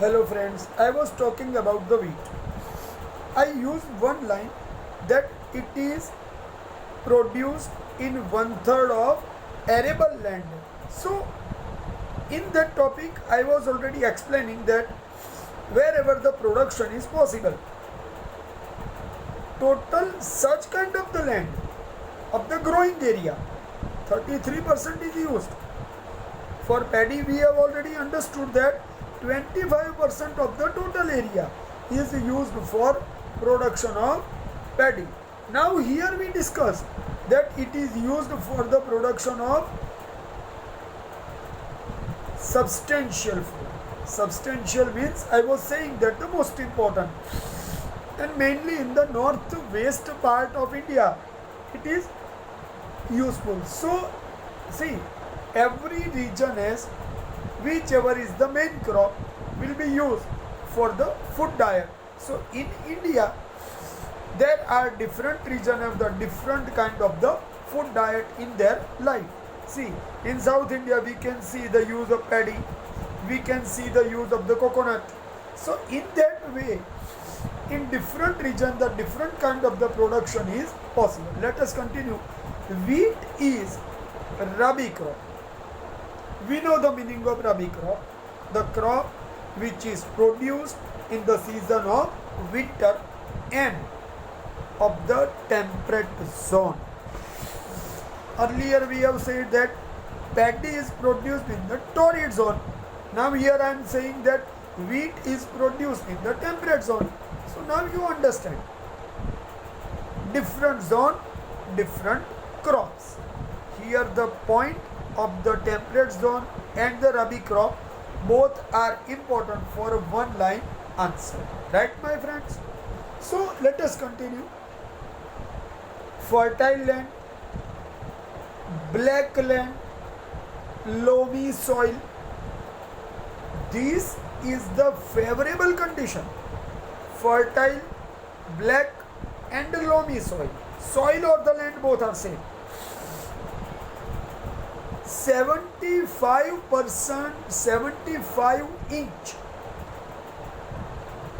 Hello friends, I was talking about the wheat. I used one line that it is produced in one third of arable land. So, in that topic, I was already explaining that wherever the production is possible, total such kind of the land of the growing area, 33% is used. For paddy, we have already understood that 25% of the total area is used for production of paddy. Now here we discuss that it is used for the production of substantial food. Substantial means I was saying that the most important, and mainly in the northwest part of India it is useful. So see, every region has whichever is the main crop will be used for the food diet. So in India there are different regions have the different kind of the food diet in their life. See, in South India we can see the use of paddy, we can see the use of the coconut. So in that way, in different region the different kind of the production is possible. Let us continue. Wheat is Rabi crop. We know the meaning of Rabi crop, the crop which is produced in the season of winter and of the temperate zone. Earlier we have said that paddy is produced in the torrid zone. Now here I am saying that wheat is produced in the temperate zone. So now you understand. Different zone, different crops. Here the point of the temperate zone and the Rabi crop both are important for one line answer. Right, my friends? So let us continue. Fertile land, black land, loamy soil. This is the favorable condition. Fertile, black and loamy soil. Soil or the land both are same. 75%, 75-inch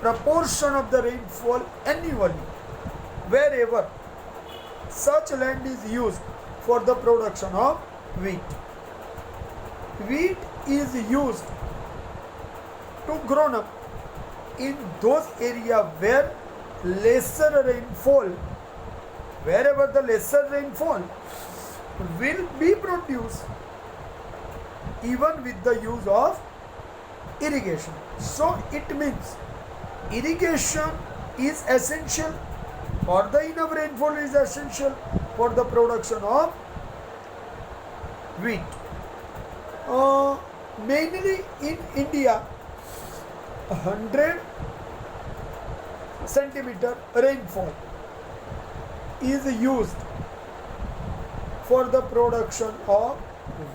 proportion of the rainfall annually wherever such land is used for the production of wheat. Wheat is used to grow up in those areas where lesser rainfall, wherever the lesser rainfall will be produced even with the use of irrigation. So it means irrigation is essential for the enough rainfall is essential for the production of wheat. Mainly in India, 100 centimeter rainfall is used for the production of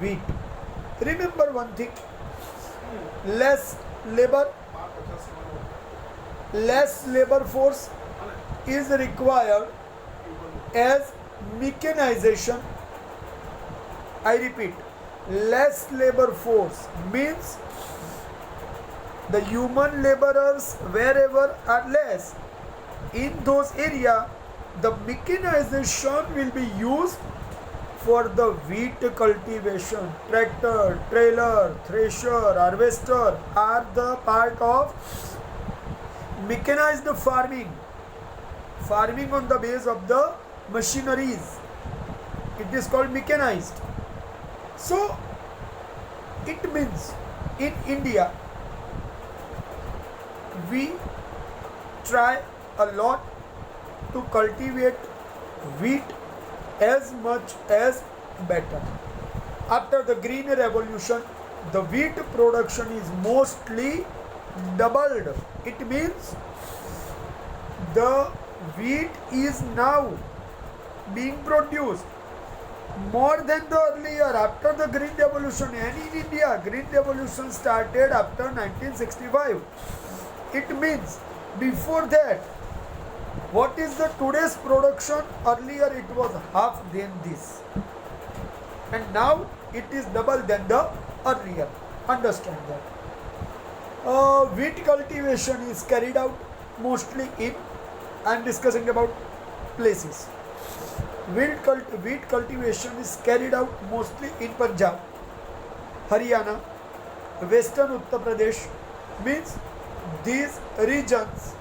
wheat. Remember one thing, less labor force is required as mechanization. I repeat, less labor force means the human laborers wherever are less. In those areas, the mechanization will be used for the wheat cultivation. Tractor, trailer, thresher, harvester are the part of mechanized farming. Farming on the base of the machineries. It is called mechanized. So, it means in India, we try a lot to cultivate wheat as much as better. After the green revolution, the wheat production is mostly doubled. It means the wheat is now being produced more than the earlier after the green revolution. And in India, green revolution started after 1965. It means before that, what is the today's production? Earlier it was half than this, and now it is double than the earlier. Understand that. Wheat cultivation is carried out mostly in, I am discussing about places. Wheat cultivation is carried out mostly in Punjab, Haryana, Western Uttar Pradesh, means these regions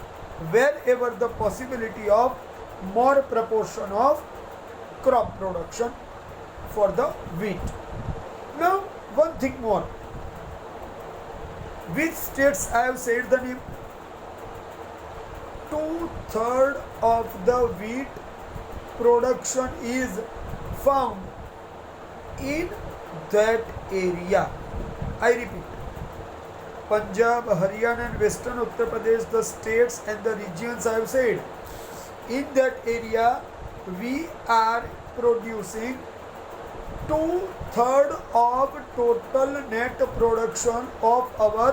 wherever the possibility of more proportion of crop production for the wheat. Now, one thing more. Which states I have said the name? 2/3 of the wheat production is found in that area. I repeat, Punjab, Haryana and Western Uttar Pradesh, the states and the regions I have said, in that area we are producing 2/3 of total net production of our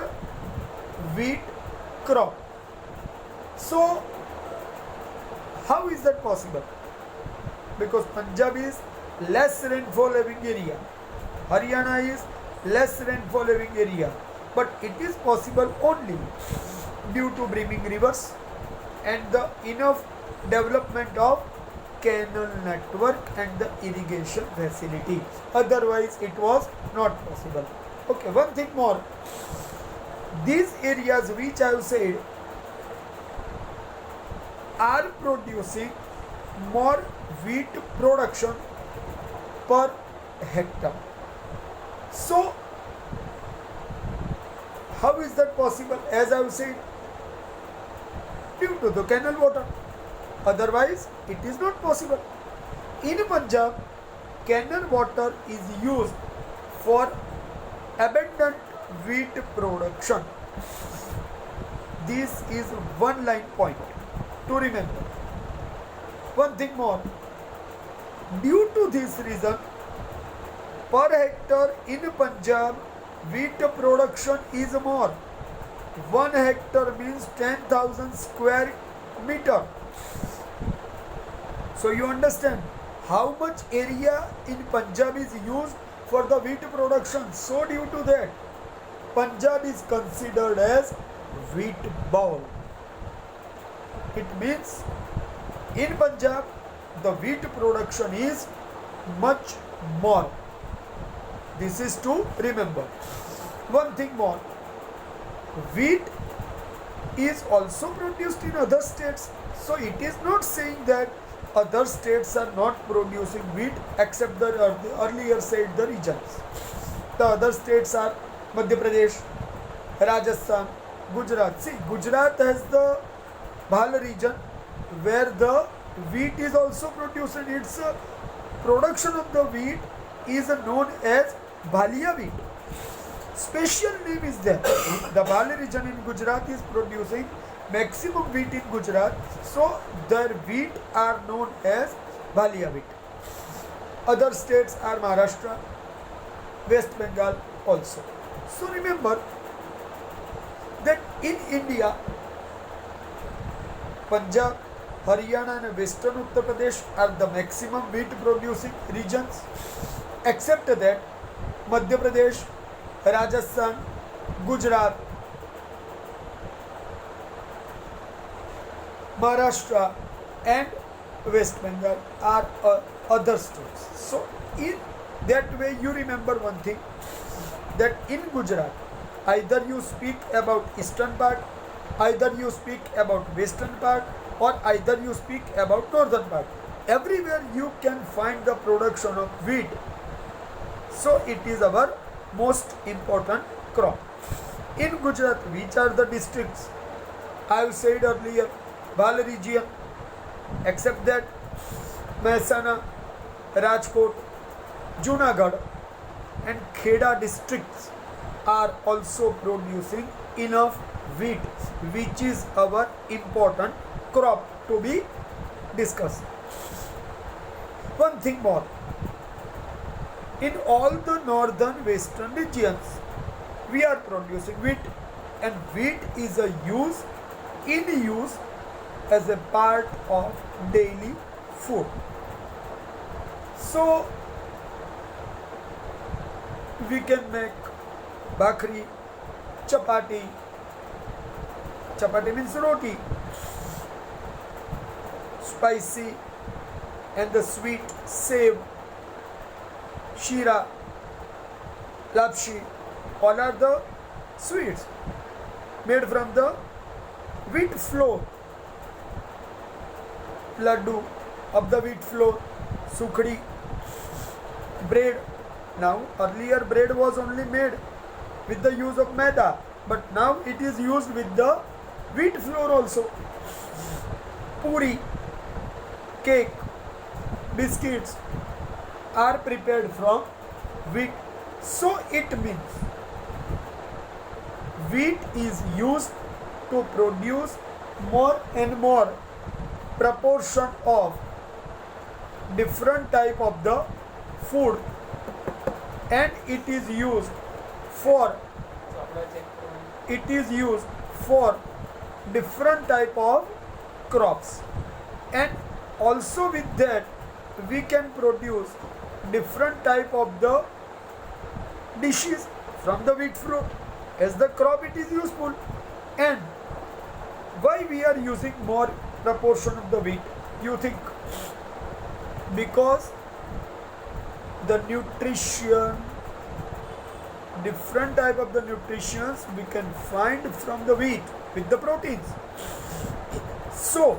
wheat crop. So, how is that possible? Because Punjab is less rainfall having area, Haryana is less rainfall having area, but it is possible only due to brimming rivers and the enough development of canal network and the irrigation facility. Otherwise, it was not possible. Okay, one thing more. These areas which I have said are producing more wheat production per hectare. So, how is that possible? As I have said, due to the canal water. Otherwise, it is not possible. In Punjab, canal water is used for abundant wheat production. This is one line point to remember. One thing more. Due to this reason, per hectare in Punjab, wheat production is more. 1 hectare means 10,000 square meter. So you understand how much area in Punjab is used for the wheat production. So due to that, Punjab is considered as wheat bowl. It means in Punjab the wheat production is much more. This is to remember. One thing more. Wheat is also produced in other states. So it is not saying that other states are not producing wheat except the earlier said the regions. The other states are Madhya Pradesh, Rajasthan, Gujarat. See, Gujarat has the Bhal region where the wheat is also produced, and its production of the wheat is known as Bhalia wheat. Special name is there. The Bhal region in Gujarat is producing maximum wheat in Gujarat, so their wheat are known as Bhalia wheat. Other states are Maharashtra, West Bengal also. So remember that in India, Punjab, Haryana and Western Uttar Pradesh are the maximum wheat producing regions. Except that Madhya Pradesh, Rajasthan, Gujarat, Maharashtra and West Bengal are other states. So in that way you remember one thing, that in Gujarat either you speak about eastern part, either you speak about western part, or either you speak about northern part. Everywhere you can find the production of wheat. So it is our most important crop. In Gujarat, which are the districts? I have said earlier, Bhal region, except that Mehsana, Rajkot, Junagadh and Kheda districts are also producing enough wheat, which is our important crop to be discussed. One thing more. In all the northern western regions, we are producing wheat, and wheat is in use as a part of daily food. So we can make bhakri, chapati, Chapati means roti. Spicy and the sweet, sev, shira, lapshi, all are the sweets made from the wheat flour. Laddu of the wheat flour, sukhdi, bread. Now earlier bread was only made with the use of maida, but now it is used with the wheat flour also. Puri, cake, biscuits are prepared from wheat. So it means wheat is used to produce more and more proportion of different type of the food, and it is used for different type of crops, and also with that we can produce different type of the dishes from the wheat flour. As the crop it is useful. And why we are using more proportion of the wheat, you think? Because the nutrition, different type of the nutritions we can find from the wheat with the proteins. So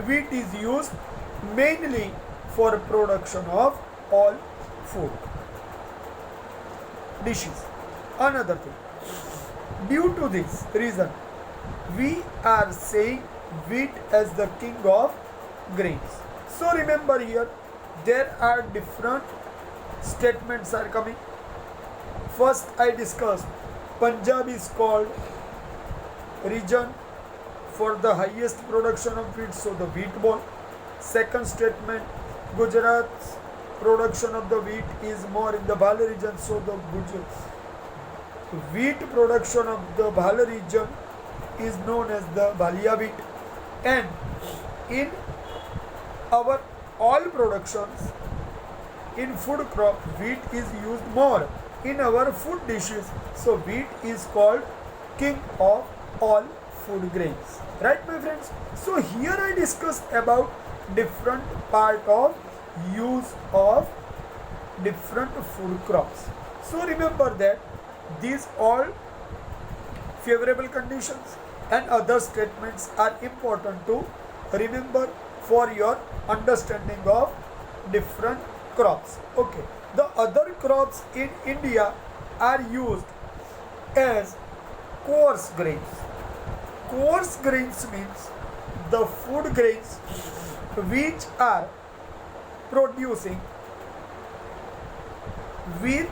wheat is used mainly for production of all food dishes. Another thing, due to this reason we are saying wheat as the king of grains. So remember here there are different statements are coming. First I discussed Punjab is called region for the highest production of wheat, so the wheat bowl. Second statement, Gujarat's production of the wheat is more in the Bhal region, so the wheat production of the Bhal region is known as the Bhalia wheat. And in our all productions in food crop, wheat is used more in our food dishes, so wheat is called king of all food grains. Right, my friends? So here I discussed about different part of use of different food crops. So remember that these all favorable conditions and other statements are important to remember for your understanding of different crops. Okay, the other crops in India are used as coarse grains. Coarse grains means the food grains which are producing with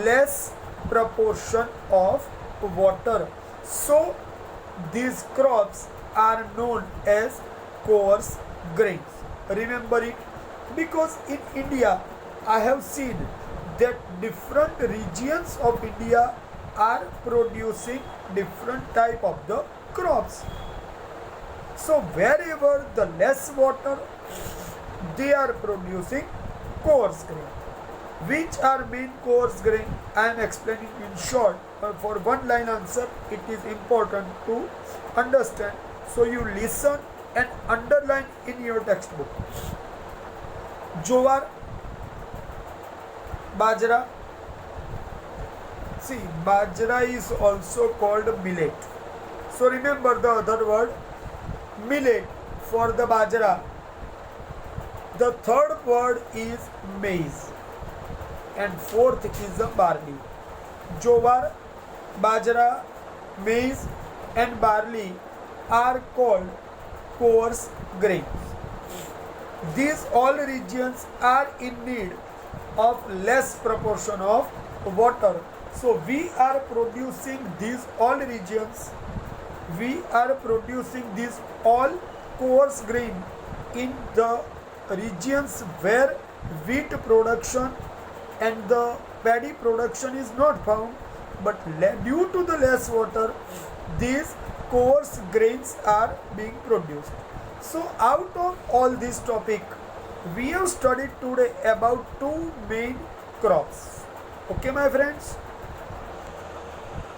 less proportion of water. So these crops are known as coarse grains. Remember it, because in India I have seen that different regions of India are producing different type of the crops. So wherever the less water, they are producing coarse grain. Which are main coarse grain? I am explaining in short. For one line answer, it is important to understand. So you listen and underline in your textbook. Jowar, bajra. See, bajra is also called millet. So remember the other word, millet for the bajra. The third word is maize, and fourth is the barley. Jowar, bajra, maize and barley are called coarse grains. These all regions are in need of less proportion of water. So we are producing these all regions, we are producing these all coarse grain in the regions where wheat production and the paddy production is not found, but due to the less water, these coarse grains are being produced. So out of all this topic, we have studied today about two main crops. Okay, my friends?